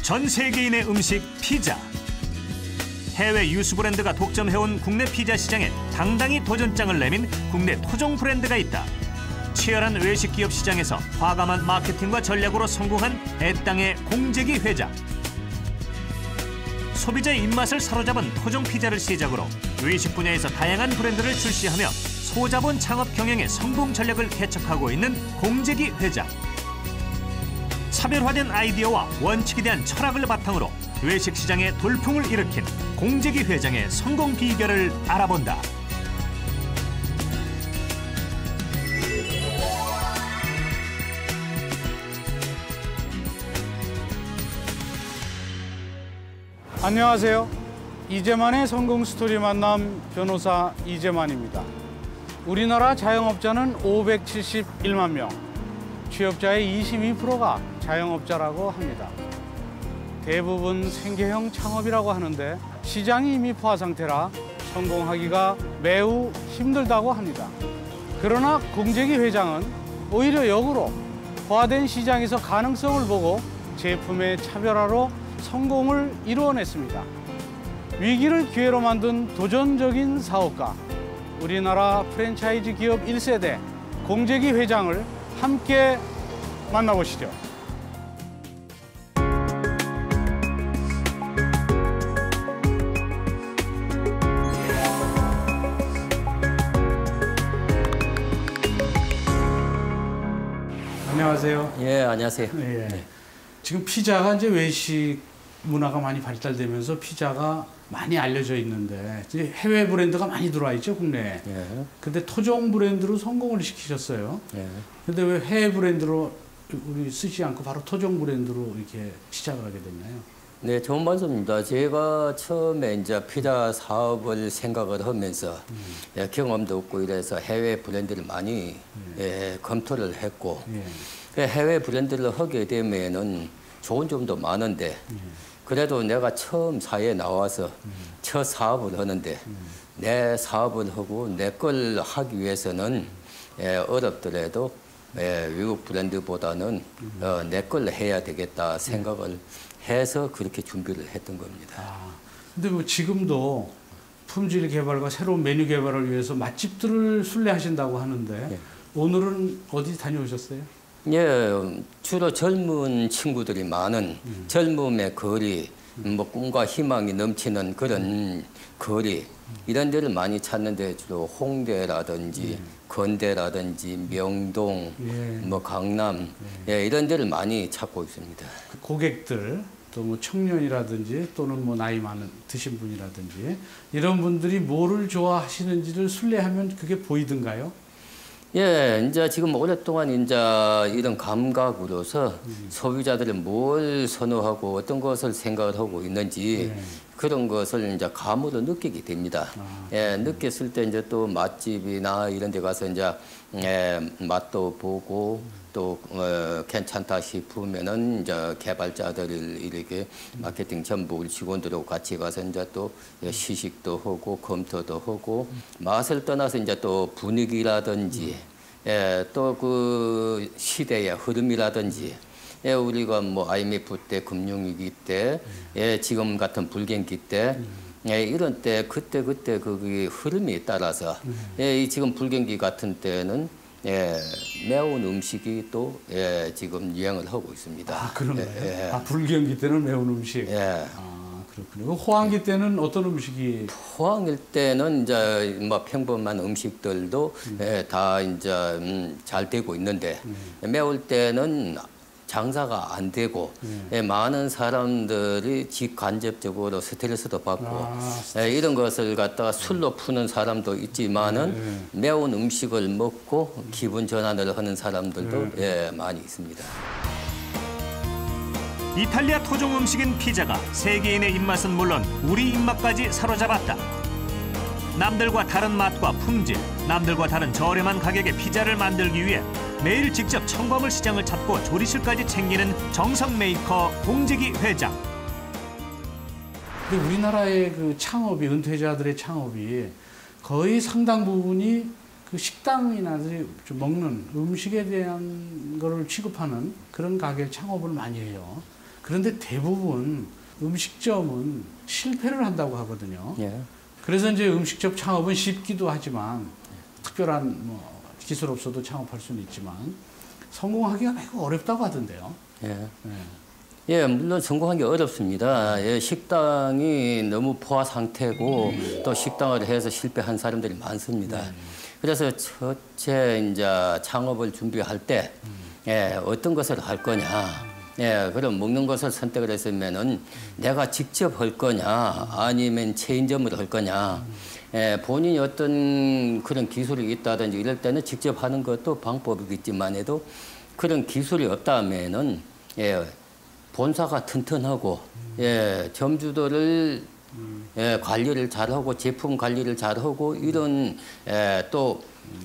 전 세계인의 음식 피자. 해외 유수 브랜드가 독점해온 국내 피자 시장에 당당히 도전장을 내민 국내 토종 브랜드가 있다. 치열한 외식 기업 시장에서 과감한 마케팅과 전략으로 성공한 애땅의 공재기 회장. 소비자의 입맛을 사로잡은 토종 피자를 시작으로 외식 분야에서 다양한 브랜드를 출시하며 소자본 창업 경영의 성공 전략을 개척하고 있는 공재기 회장. 차별화된 아이디어와 원칙에 대한 철학을 바탕으로 외식 시장의 돌풍을 일으킨 공재기 회장의 성공 비결을 알아본다. 안녕하세요. 이재만의 성공 스토리 만남 변호사 이재만입니다. 우리나라 자영업자는 571만 명, 취업자의 22%가 자영업자라고 합니다. 대부분 생계형 창업이라고 하는데 시장이 이미 포화 상태라 성공하기가 매우 힘들다고 합니다. 그러나 공재기 회장은 오히려 역으로 포화된 시장에서 가능성을 보고 제품의 차별화로 성공을 이루어냈습니다. 위기를 기회로 만든 도전적인 사업가, 우리나라 프랜차이즈 기업 1세대 공재기 회장을 함께 만나보시죠. 안녕하세요. 예, 안녕하세요. 예. 지금 피자가 이제 외식 문화가 많이 발달되면서 피자가 많이 알려져 있는데 이제 해외 브랜드가 많이 들어와 있죠, 국내에. 예. 근데 토종 브랜드로 성공을 시키셨어요. 예. 근데 왜 해외 브랜드로 우리 쓰지 않고 바로 토종 브랜드로 이렇게 시작을 하게 됐나요? 네, 좋은 말씀입니다. 제가 처음에 이제 피자 사업을 생각을 하면서 예, 경험도 없고 이래서 해외 브랜드를 많이 검토를 했고 해외 브랜드를 하게 되면은 좋은 점도 많은데 그래도 내가 처음 사회에 나와서 첫 사업을 하는데 내 사업을 하고 내 걸 하기 위해서는 어렵더라도 외국 브랜드보다는 내 걸 해야 되겠다 생각을 해서 그렇게 준비를 했던 겁니다. 근데 뭐 지금도 품질 개발과 새로운 메뉴 개발을 위해서 맛집들을 순례하신다고 하는데 오늘은 어디 다녀오셨어요? 예, 주로 젊은 친구들이 많은 젊음의 거리, 뭐 꿈과 희망이 넘치는 그런 거리 이런 데를 많이 찾는데 주로 홍대라든지 건대라든지 명동, 뭐 강남 이런 데를 많이 찾고 있습니다. 고객들 또 뭐 청년이라든지 또는 뭐 나이 많은 드신 분이라든지 이런 분들이 뭐를 좋아하시는지를 순례하면 그게 보이던가요? 예, 이제 지금 오랫동안 이제 이런 감각으로서 소비자들이 뭘 선호하고 어떤 것을 생각을 하고 있는지 그런 것을 이제 감으로 느끼게 됩니다. 예, 느꼈을 때 이제 또 맛집이나 이런 데 가서 이제 맛도 보고 또 괜찮다 싶으면은 이제 개발자들을 이렇게 마케팅 전부 직원들하고 같이 가서 이제 또 시식도 하고 검토도 하고 맛을 떠나서 이제 또 분위기라든지 또 그 시대의 흐름이라든지 우리가 뭐 IMF 때 금융위기 때 지금 같은 불경기 때 이런 때 그때 그 흐름에 따라서 이 지금 불경기 같은 때는 매운 음식이 또 지금 유행을 하고 있습니다. 아, 그런가요? 불경기 때는 매운 음식. 그렇군요. 호황기 때는 어떤 음식이? 호황일 때는 이제 뭐 평범한 음식들도 다 이제 잘 되고 있는데 매울 때는 장사가 안 되고 많은 사람들이 직간접적으로 스트레스도 받고 이런 것을 갖다가 술로 푸는 사람도 있지만은 매운 음식을 먹고 기분 전환을 하는 사람들도 많이 있습니다. 이탈리아 토종 음식인 피자가 세계인의 입맛은 물론 우리 입맛까지 사로잡았다. 남들과 다른 맛과 품질, 남들과 다른 저렴한 가격의 피자를 만들기 위해 매일 직접 청과물 시장을 찾고 조리실까지 챙기는 정성 메이커 공재기 회장. 근데 우리나라의 그 창업이, 은퇴자들의 창업이 거의 상당 부분이 그 식당이나 좀 먹는 음식에 대한 거를 취급하는 그런 가게 창업을 많이 해요. 그런데 대부분 음식점은 실패를 한다고 하거든요. 예. 그래서 이제 음식점 창업은 쉽기도 하지만 특별한 뭐 기술 없어도 창업할 수는 있지만 성공하기가 매우 어렵다고 하던데요. 예. 네. 예, 물론 성공하기 어렵습니다. 예, 식당이 너무 포화 상태고 또 식당을 해서 실패한 사람들이 많습니다. 그래서 첫째 이제 창업을 준비할 때 예, 어떤 것을 할 거냐. 예, 그럼 먹는 것을 선택을 했으면은 내가 직접 할 거냐, 아니면 체인점을 할 거냐. 예, 본인이 어떤 그런 기술이 있다든지 이럴 때는 직접 하는 것도 방법이겠지만 해도 그런 기술이 없다면은 예, 본사가 튼튼하고 예, 점주들을 예, 관리를 잘하고 제품 관리를 잘하고 이런 예, 또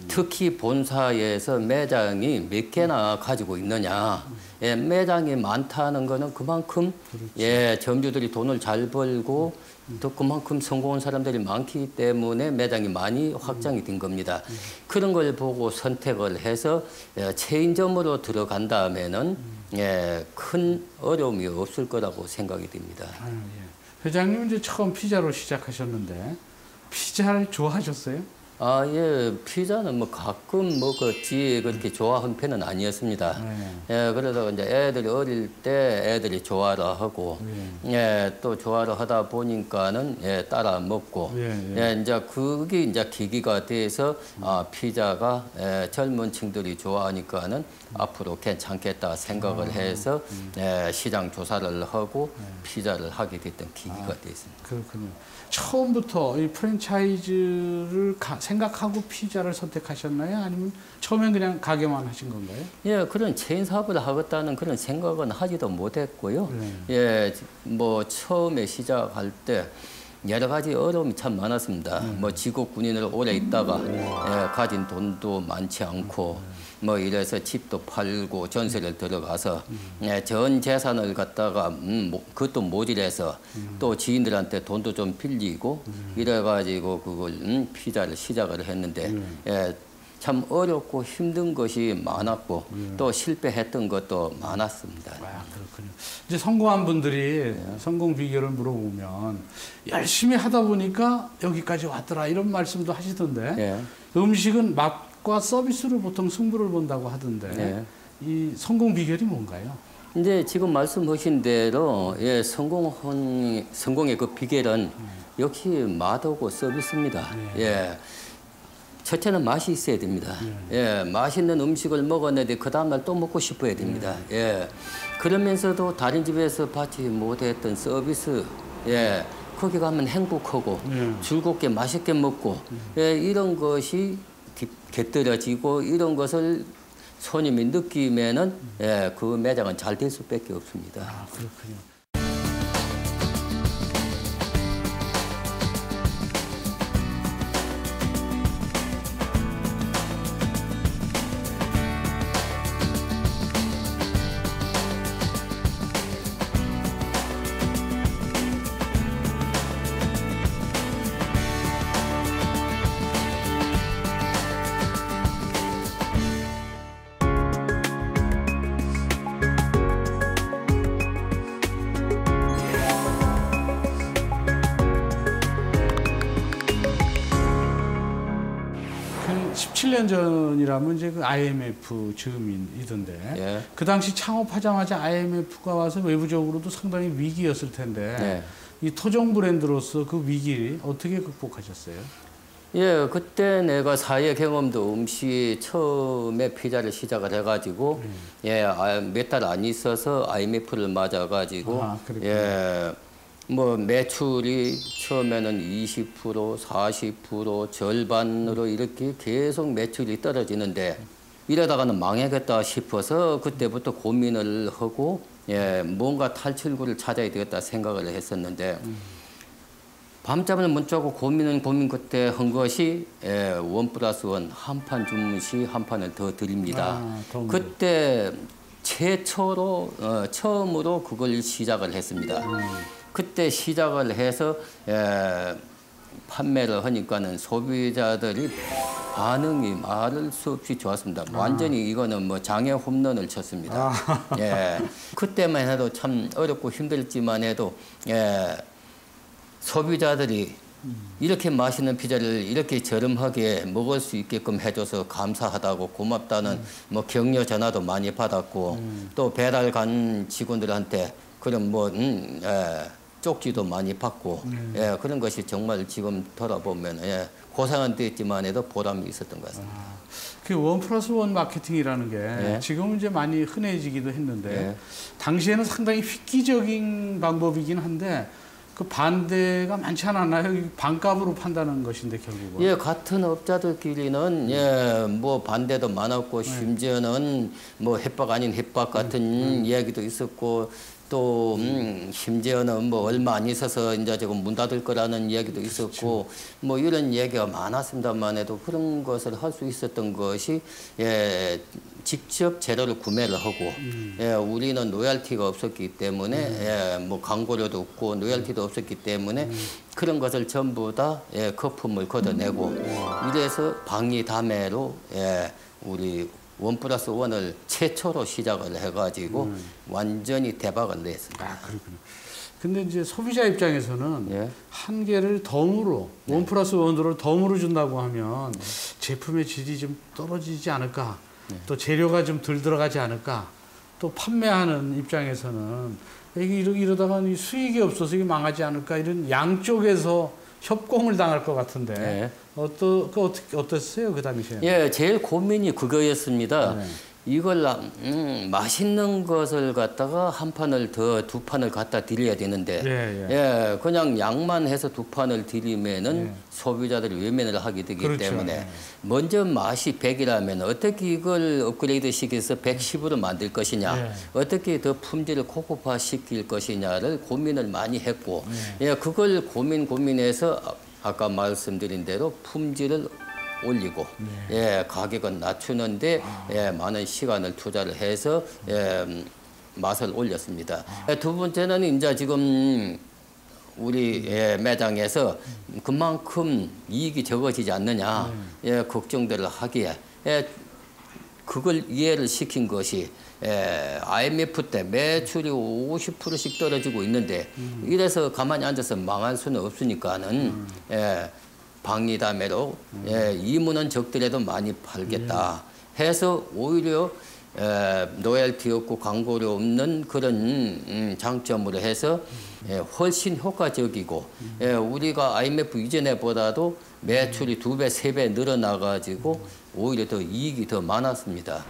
특히 본사에서 매장이 몇 개나 가지고 있느냐. 예, 매장이 많다는 거는 그만큼 예, 점주들이 돈을 잘 벌고 또 그만큼 성공한 사람들이 많기 때문에 매장이 많이 확장이 된 겁니다. 그런 걸 보고 선택을 해서 예, 체인점으로 들어간다면은 예, 큰 어려움이 없을 거라고 생각이 됩니다. 아, 예. 회장님은 이제 처음 피자로 시작하셨는데 피자를 좋아하셨어요? 아, 예, 피자는 뭐 가끔 먹었지 그렇게 좋아하는 편은 아니었습니다. 예, 그러다가 이제 애들이 어릴 때 애들이 좋아라 하고, 예, 또 좋아라 하다 보니까는 예, 따라 먹고, 예, 이제 그게 이제 계기가 돼서 아, 피자가 예, 젊은 층들이 좋아하니까는 앞으로 괜찮겠다 생각을 해서 예, 시장 조사를 하고 피자를 하게 됐던 계기가 됐습니다. 그렇군요. 처음부터 이 프랜차이즈를 생각하고 피자를 선택하셨나요? 아니면 처음엔 그냥 가게만 하신 건가요? 예, 그런 체인 사업을 하겠다는 그런 생각은 하지도 못했고요. 예, 뭐 처음에 시작할 때 여러 가지 어려움이 참 많았습니다. 뭐 지국 군인을 오래 있다가 예, 가진 돈도 많지 않고 뭐 이래서 집도 팔고 전세를 들어가서 예, 전 재산을 갖다가 그것도 모질해서 또 지인들한테 돈도 좀 빌리고 이래가지고 그걸 피자를 시작을 했는데 예, 참 어렵고 힘든 것이 많았고 또 실패했던 것도 많았습니다. 아, 그렇군요. 이제 성공한 분들이 성공 비결을 물어보면 열심히 하다 보니까 여기까지 왔더라 이런 말씀도 하시던데 예. 음식은 맛과 서비스로 보통 승부를 본다고 하던데 예. 이 성공 비결이 뭔가요? 이제 지금 말씀하신 대로 예, 성공의 그 비결은 역시 맛하고 서비스입니다. 예. 첫째는 맛이 있어야 됩니다. 예, 맛있는 음식을 먹었는데 그 다음날 또 먹고 싶어야 됩니다. 예, 그러면서도 다른 집에서 받지 못했던 서비스, 예, 거기 가면 행복하고 즐겁게 맛있게 먹고 예, 이런 것이 곁들여지고 이런 것을 손님이 느끼면은 예, 그 매장은 잘 될 수밖에 없습니다. 아, 그렇군요. 한 17년 전이라면 이제 그 IMF 즈음이던데 예. 그 당시 창업하자마자 IMF가 와서 외부적으로도 상당히 위기였을 텐데 네. 이 토종 브랜드로서 그 위기 어떻게 극복하셨어요? 예, 그때 내가 사회 경험도 없이 처음에 피자를 시작을 해가지고 예, 몇 달 안 있어서 IMF를 맞아가지고 예, 뭐 매출이 처음에는 20%, 40%, 절반으로 이렇게 계속 매출이 떨어지는데 이러다가는 망하겠다 싶어서 그때부터 고민을 하고 예, 뭔가 탈출구를 찾아야 되겠다 생각을 했었는데 밤잠을 못 자고 고민 그때 한 것이 예, 1+1 한 판 주문 시 한 판을 더 드립니다. 그때 최초로 처음으로 그걸 시작을 했습니다. 그때 시작을 해서 판매를 하니까는 소비자들이 반응이 말할 수 없이 좋았습니다. 완전히 이거는 뭐 장애 홈런을 쳤습니다. 예, 그때만 해도 참 어렵고 힘들지만 해도 소비자들이 이렇게 맛있는 피자를 이렇게 저렴하게 먹을 수 있게끔 해줘서 감사하다고 고맙다는 뭐 격려 전화도 많이 받았고 또 배달 간 직원들한테 그런 뭐 쪽지도 많이 받고 그런 것이 정말 지금 돌아보면 고생은 됐지만 해도 보람이 있었던 것 같습니다. 그 1+1 마케팅이라는 게 지금은 이제 많이 흔해지기도 했는데 당시에는 상당히 획기적인 방법이긴 한데 그 반대가 많지 않았나요? 반값으로 판다는 것인데 결국은. 예, 같은 업자들끼리는 뭐 반대도 많았고 심지어는 뭐 협박 아닌 협박 같은 이야기도 있었고 또 심지어는 뭐 얼마 안 있어서 이제 지금 문 닫을 거라는 이야기도 있었고 그렇죠. 뭐 이런 이야기가 많았습니다만 해도 그런 것을 할 수 있었던 것이 직접 재료를 구매를 하고 우리는 로얄티가 없었기 때문에 뭐 광고료도 없고 로얄티도 없었기 때문에 그런 것을 전부 다 거품을 걷어내고 이래서 방리담회로 우리 1+1을 최초로 시작을 해가지고 완전히 대박을 냈습니다. 아, 그렇군요. 근데 이제 소비자 입장에서는 한 개를 덤으로 1+1으로 덤으로 준다고 하면 제품의 질이 좀 떨어지지 않을까, 또 재료가 좀 덜 들어가지 않을까, 또 판매하는 입장에서는 이러다가 수익이 없어서 이게 망하지 않을까 이런 양쪽에서 협공을 당할 것 같은데 어땠어요 그 당시에? 예, 제일 고민이 그거였습니다. 이걸 맛있는 것을 갖다가 한 판을 더 두 판을 갖다 드려야 되는데 그냥 양만 해서 두 판을 드리면은 소비자들이 외면을 하게 되기 그렇죠. 때문에 먼저 맛이 100이라면 어떻게 이걸 업그레이드 시켜서 110으로 만들 것이냐 어떻게 더 품질을 고급화 시킬 것이냐를 고민을 많이 했고 그걸 고민해서 아까 말씀드린 대로 품질을 올리고 가격은 낮추는데 많은 시간을 투자를 해서 맛을 올렸습니다. 두 번째는 이제 지금 우리 매장에서 그만큼 이익이 적어지지 않느냐 걱정들을 하기에 그걸 이해를 시킨 것이 IMF 때 매출이 50%씩 떨어지고 있는데 이래서 가만히 앉아서 망할 수는 없으니까는 방리담회로 이문은 적더라도 많이 팔겠다 해서 오히려 로열티 없고 광고료 없는 그런 장점으로 해서 훨씬 효과적이고 우리가 IMF 이전에보다도 매출이 2배, 3배 늘어나가지고 오히려 더 이익이 더 많았습니다.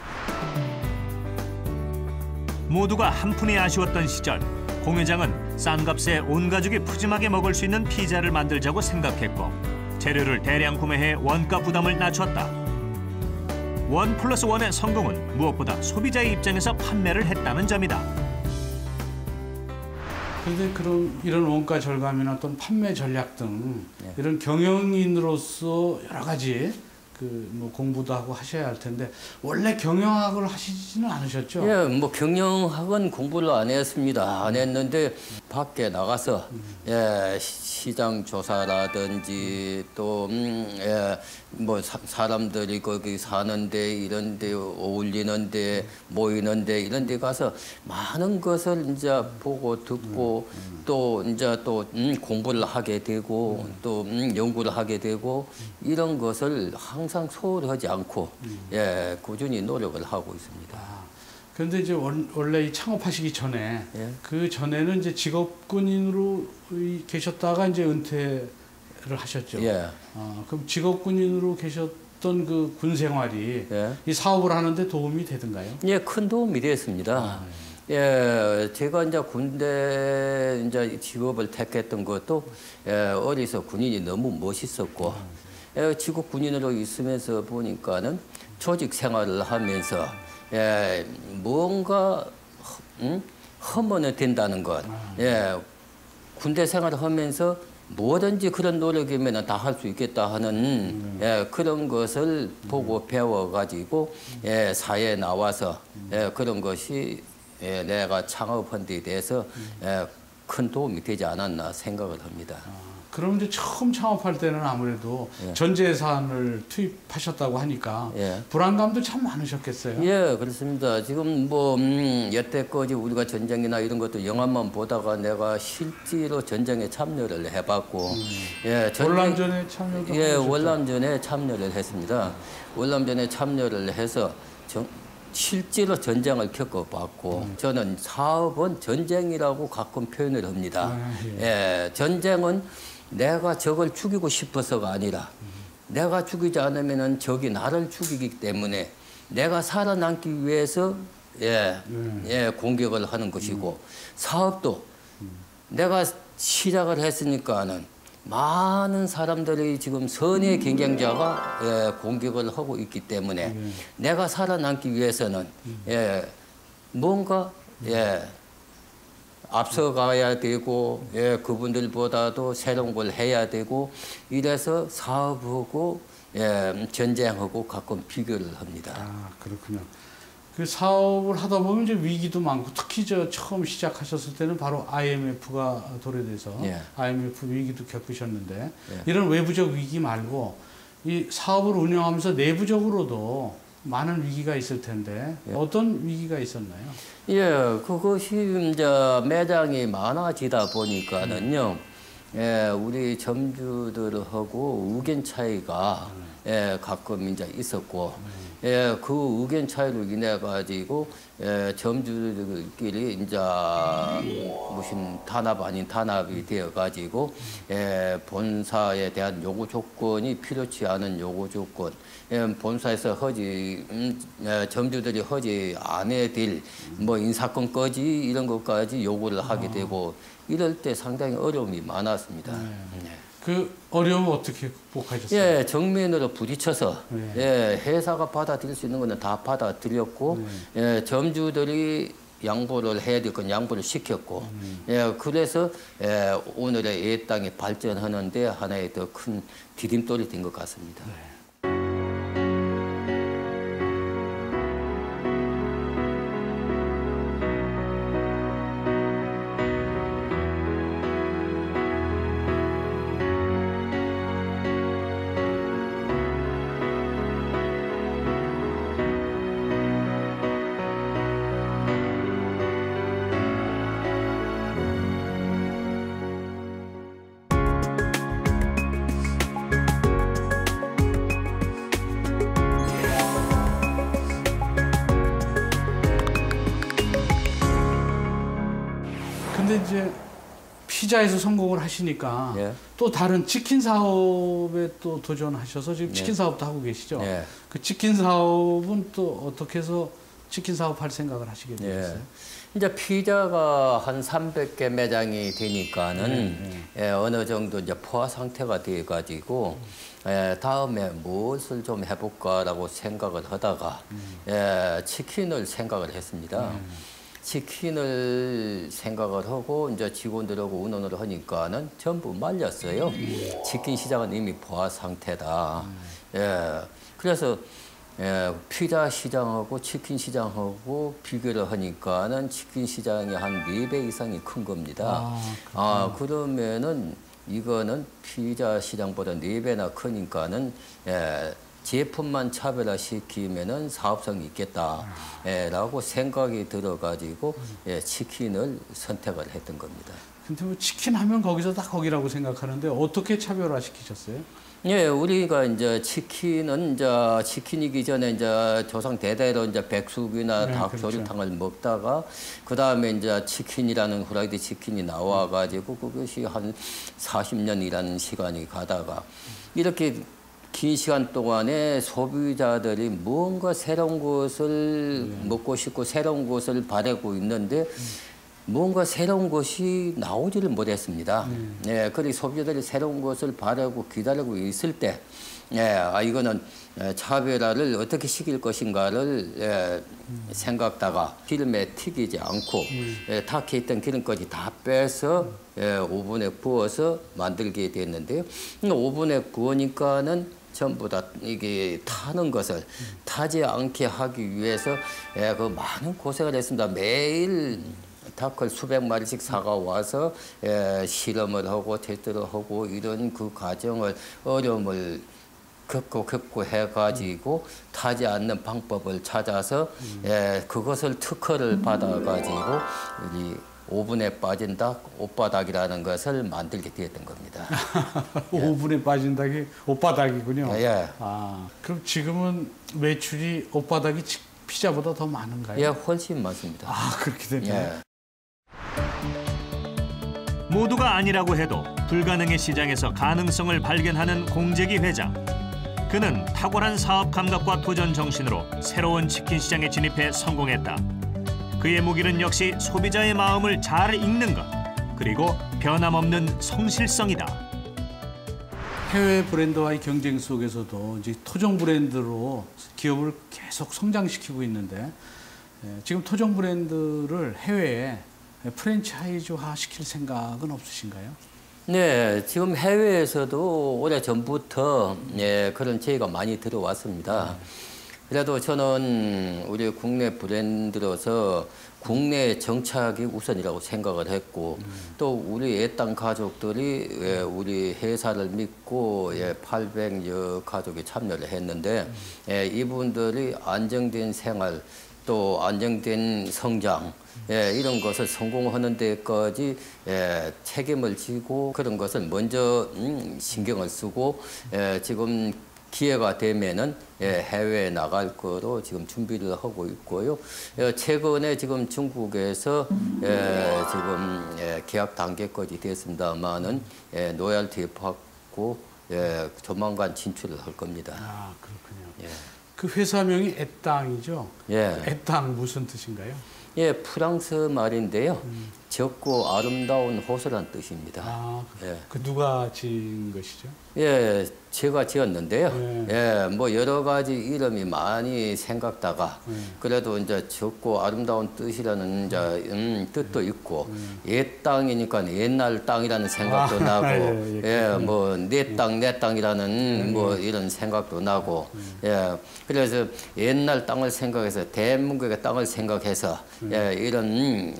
모두가 한푼이 아쉬웠던 시절 공 회장은 싼 값에 온 가족이 푸짐하게 먹을 수 있는 피자를 만들자고 생각했고 재료를 대량 구매해 원가 부담을 낮췄다. 1+1의 성공은 무엇보다 소비자의 입장에서 판매를 했다는 점이다. 그런데 그런 이런 원가 절감이나 어떤 판매 전략 등 이런 경영인으로서 여러 가지 뭐 공부도 하고 하셔야 할 텐데 원래 경영학을 하시지는 않으셨죠? 뭐 경영학은 공부를 안 했습니다. 안 했는데 밖에 나가서 시장 조사라든지 또 뭐 사람들이 거기 사는데 이런데 어울리는데 모이는데 이런데 가서 많은 것을 이제 보고 듣고 또 이제 또 공부를 하게 되고 또 연구를 하게 되고 이런 것을 항상 소홀하지 않고 꾸준히 노력을 하고 있습니다. 그런데 이제 원래 이 창업하시기 전에 그 전에는 이제 직업군인으로 계셨다가 이제 은퇴를 하셨죠. 그럼 직업군인으로 계셨던 그 군 생활이 이 사업을 하는데 도움이 되던가요? 큰 도움이 됐습니다. 제가 이제 군대 이제 직업을 택했던 것도 어려서 군인이 너무 멋있었고 직업 군인으로 있으면서 보니까는 조직 생활을 하면서 뭔가 하면 된다는 것. 군대 생활을 하면서 뭐든지 그런 노력이면 다 할 수 있겠다 하는 그런 것을 보고 배워가지고 사회에 나와서 그런 것이 내가 창업한 데 대해서 큰 도움이 되지 않았나 생각을 합니다. 그럼 이제 처음 창업할 때는 아무래도 전재산을 투입하셨다고 하니까 불안감도 참 많으셨겠어요. 예, 그렇습니다. 지금 뭐 여태까지 우리가 전쟁이나 이런 것도 영화만 보다가 내가 실제로 전쟁에 참여를 해봤고, 월남전에 참여도 하셨죠? 월남전에 참여를 했습니다. 월남전에 참여를 해서 실제로 전쟁을 겪어봤고, 저는 사업은 전쟁이라고 가끔 표현을 합니다. 전쟁은 내가 적을 죽이고 싶어서가 아니라 내가 죽이지 않으면 적이 나를 죽이기 때문에 내가 살아남기 위해서 공격을 하는 것이고, 사업도 내가 시작을 했으니까는 많은 사람들이 지금 선의 경쟁자가 공격을 하고 있기 때문에 내가 살아남기 위해서는 뭔가 앞서가야 되고 그분들보다도 새로운 걸 해야 되고, 이래서 사업하고 전쟁하고 가끔 비교를 합니다. 아, 그렇군요. 그 사업을 하다 보면 이제 위기도 많고, 특히 처음 시작하셨을 때는 바로 IMF가 도래돼서 IMF 위기도 겪으셨는데, 이런 외부적 위기 말고 이 사업을 운영하면서 내부적으로도 많은 위기가 있을 텐데 어떤 위기가 있었나요? 그것이 이제 매장이 많아지다 보니까는요, 우리 점주들하고 의견 차이가 가끔 이제 있었고, 그 의견 차이로 인해 가지고 점주들끼리 이제 무슨 단합 아닌 단합이 되어 가지고 본사에 대한 요구 조건이 필요치 않은 요구 조건, 본사에서 점주들이 하지 않아야 될 뭐 인사권까지 이런 것까지 요구를 하게 되고, 이럴 때 상당히 어려움이 많았습니다. 그 어려움을 어떻게 극복하셨어요? 정면으로 부딪혀서 회사가 받아들일 수 있는 거는 다 받아들였고, 점주들이 양보를 해야 될 건 양보를 시켰고, 그래서 오늘의 예땅이 발전하는데 하나의 더 큰 디딤돌이 된 것 같습니다. 근데 이제 피자에서 성공을 하시니까 또 다른 치킨 사업에 또 도전하셔서 지금 치킨 사업도 하고 계시죠? 그 치킨 사업은 또 어떻게 해서 치킨 사업 할 생각을 하시게 되셨어요? 이제 피자가 한 300개 매장이 되니까는 어느 정도 이제 포화 상태가 돼 가지고 다음에 무엇을 좀 해볼까라고 생각을 하다가 치킨을 생각을 했습니다. 치킨을 생각을 하고 이제 직원들하고 의논을 하니까는 전부 말렸어요. 치킨 시장은 이미 포화 상태다. 그래서 피자 시장하고 치킨 시장하고 비교를 하니까는 치킨 시장이 한 4배 이상이 큰 겁니다. 그러면은 이거는 피자 시장보다 4배나 크니까는 제품만 차별화시키면은 사업성이 있겠다라고 생각이 들어가지고 치킨을 선택을 했던 겁니다. 근데 뭐 치킨 하면 거기서 딱 거기라고 생각하는데 어떻게 차별화시키셨어요? 우리가 이제 치킨은 이제 치킨이기 전에 이제 조상 대대로 이제 백숙이나 닭조림탕을 먹다가 그 다음에 이제 치킨이라는 후라이드 치킨이 나와가지고 그것이 한 40년이라는 시간이 가다가 이렇게 긴 시간 동안에 소비자들이 뭔가 새로운 것을 먹고 싶고 새로운 것을 바라고 있는데 뭔가 새로운 것이 나오지를 못했습니다. 그래서 소비자들이 새로운 것을 바라고 기다리고 있을 때 이거는 차별화를 어떻게 시킬 것인가를 생각다가 기름에 튀기지 않고 탁해 있던 기름까지 다 빼서 오븐에 구워서 만들게 됐는데요. 오븐에 구우니까는 전부 다 이게 타는 것을 타지 않게 하기 위해서 그 많은 고생을 했습니다. 매일 닭을 수백 마리씩 사가 와서 실험을 하고 테스트를 하고 이런 그 과정을 어려움을 겪고 해가지고 타지 않는 방법을 찾아서 그것을 특허를 받아가지고 이 오븐에 빠진 닭, 오빠닭이라는 것을 만들게 되었던 겁니다. 오븐에 빠진 닭이 오빠닭이군요. 예. 아, 그럼 지금은 매출이 오빠닭이 피자보다 더 많은가요? 예, 훨씬 많습니다. 아, 그렇게 되네요. 예. 모두가 아니라고 해도 불가능의 시장에서 가능성을 발견하는 공재기 회장. 그는 탁월한 사업 감각과 도전 정신으로 새로운 치킨 시장에 진입해 성공했다. 그의 무기는 역시 소비자의 마음을 잘 읽는 것, 그리고 변함없는 성실성이다. 해외 브랜드와의 경쟁 속에서도 이제 토종 브랜드로 기업을 계속 성장시키고 있는데 지금 토종 브랜드를 해외에 프랜차이즈화 시킬 생각은 없으신가요? 네, 지금 해외에서도 오래전부터 그런 제의가 많이 들어왔습니다. 그래도 저는 우리 국내 브랜드로서 국내 정착이 우선이라고 생각을 했고 또 우리 애땅 가족들이 우리 회사를 믿고 800여 가족이 참여를 했는데 이분들이 안정된 생활 또 안정된 성장 이런 것을 성공하는 데까지 책임을 지고 그런 것을 먼저 신경을 쓰고 지금 기회가 되면은 해외에 나갈 거로 지금 준비를 하고 있고요. 최근에 지금 중국에서 지금 계약 단계까지 됐습니다만은 로얄티 받고 조만간 진출을 할 겁니다. 아, 그렇군요. 그 회사명이 애땅이죠? 애땅 무슨 뜻인가요? 예, 프랑스 말인데요. 적고 아름다운 호수란 뜻입니다. 아, 그 누가 지은 것이죠? 예, 제가 지었는데요. 뭐 여러 가지 이름이 많이 생각다가 그래도 이제 적고 아름다운 뜻이라는 이제 뜻도 있고 옛 땅이니까 옛날 땅이라는 생각도 나고 뭐 내 땅 내 땅이라는 뭐 이런 생각도 나고 그래서 옛날 땅을 생각해서 대한민국의 땅을 생각해서 이런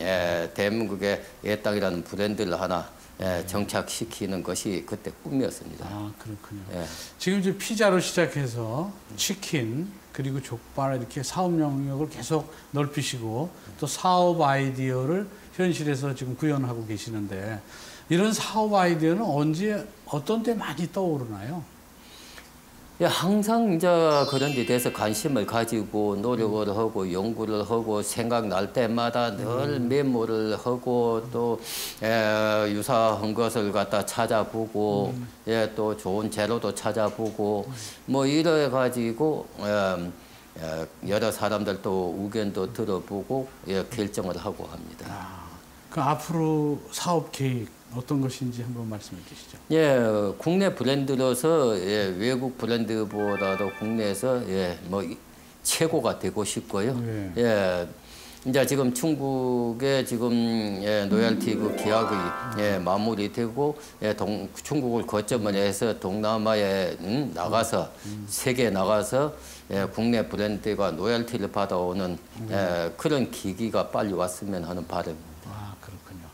대한민국의 옛 땅이라는 브랜드를 하나 정착시키는 것이 그때 꿈이었습니다. 아, 그렇군요. 지금 이제 피자로 시작해서 치킨 그리고 족발 이렇게 사업 영역을 계속 넓히시고 또 사업 아이디어를 현실에서 지금 구현하고 계시는데 이런 사업 아이디어는 언제 어떤 때 많이 떠오르나요? 항상 이제 그런 데 대해서 관심을 가지고 노력을 하고 연구를 하고 생각날 때마다 늘 메모를 하고 또 유사한 것을 갖다 찾아보고 또 좋은 재료도 찾아보고 뭐 이래 가지고 여러 사람들 또 의견도 들어보고 결정을 하고 합니다. 그 앞으로 사업 계획 어떤 것인지 한번 말씀해 주시죠. 국내 브랜드로서 외국 브랜드보다도 국내에서 뭐 최고가 되고 싶고요. 이제 지금 중국에 지금 로얄티 그 계약이 마무리되고 중국을 거점을 해서 동남아에 나가서 세계에 나가서 국내 브랜드가 로얄티를 받아오는 그런 기기가 빨리 왔으면 하는 바람입니다. 아, 그렇군요.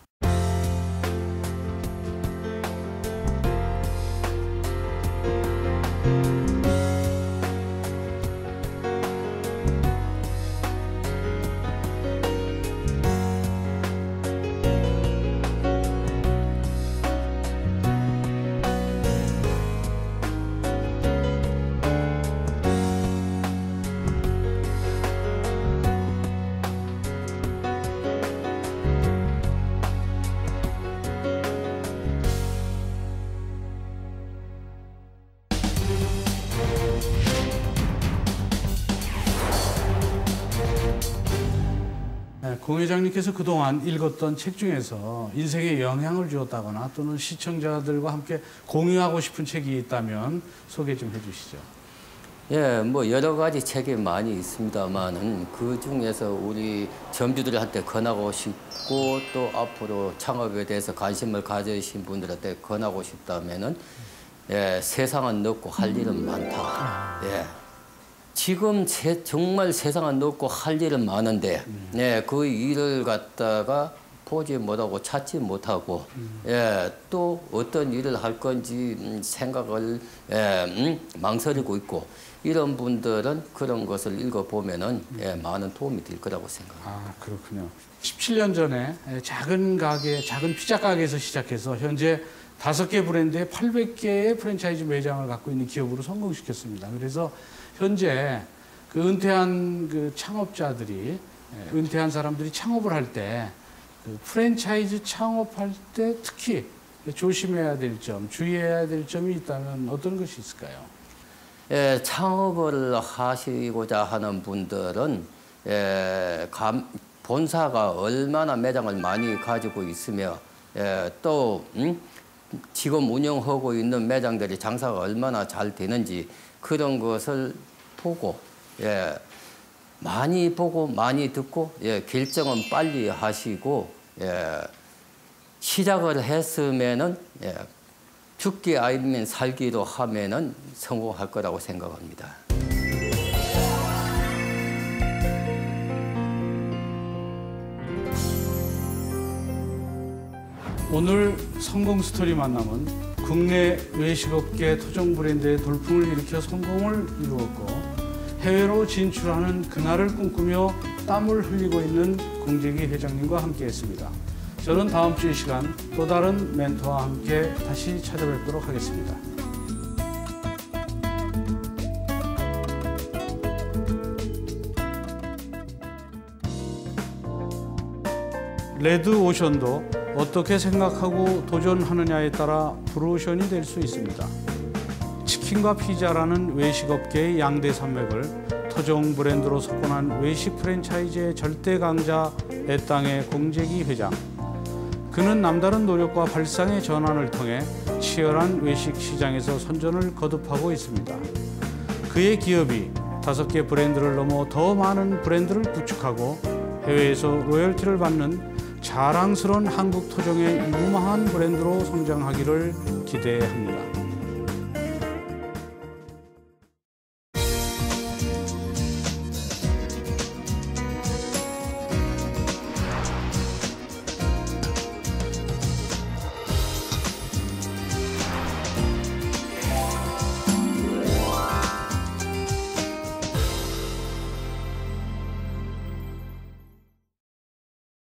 공 회장님께서 그동안 읽었던 책 중에서 인생에 영향을 주었다거나 또는 시청자들과 함께 공유하고 싶은 책이 있다면 소개 좀 해주시죠. 뭐 여러 가지 책이 많이 있습니다만은 그 중에서 우리 점주들한테 권하고 싶고 또 앞으로 창업에 대해서 관심을 가지신 분들한테 권하고 싶다면은 세상은 넓고 할 일은 많다. 지금 정말 세상은 넓고 할 일은 많은데 그 일을 갖다가 보지 못하고 찾지 못하고 또 어떤 일을 할 건지 생각을 망설이고 있고 이런 분들은 그런 것을 읽어보면은 많은 도움이 될 거라고 생각합니다. 아, 그렇군요. 17년 전에 작은 가게, 작은 피자 가게에서 시작해서 현재 5개 브랜드에 800개의 프랜차이즈 매장을 갖고 있는 기업으로 성공시켰습니다. 그래서 현재 그 은퇴한 그 창업자들이, 은퇴한 사람들이 창업을 할 때, 그 프랜차이즈 창업할 때 특히 조심해야 될 점, 주의해야 될 점이 있다면 어떤 것이 있을까요? 창업을 하시고자 하는 분들은 본사가 얼마나 매장을 많이 가지고 있으며 또 지금 운영하고 있는 매장들이 장사가 얼마나 잘 되는지 그런 것을 보고 많이 보고 많이 듣고 결정은 빨리 하시고 시작을 했으면은 죽기 아니면 살기로 하면은 성공할 거라고 생각합니다. 오늘 성공 스토리 만남은 국내 외식업계 토종 브랜드의 돌풍을 일으켜 성공을 이루었고 해외로 진출하는 그날을 꿈꾸며 땀을 흘리고 있는 공재기 회장님과 함께했습니다. 저는 다음 주 이 시간 또 다른 멘토와 함께 다시 찾아뵙도록 하겠습니다. 레드오션도 어떻게 생각하고 도전하느냐에 따라 블루오션이 될 수 있습니다. 치킨과 피자라는 외식업계의 양대 산맥을 토종 브랜드로 석권한 외식 프랜차이즈의 절대 강자 애땅의 공재기 회장. 그는 남다른 노력과 발상의 전환을 통해 치열한 외식 시장에서 선전을 거듭하고 있습니다. 그의 기업이 5개 브랜드를 넘어 더 많은 브랜드를 구축하고 해외에서 로열티를 받는 자랑스러운 한국 토종의 유망한 브랜드로 성장하기를 기대합니다.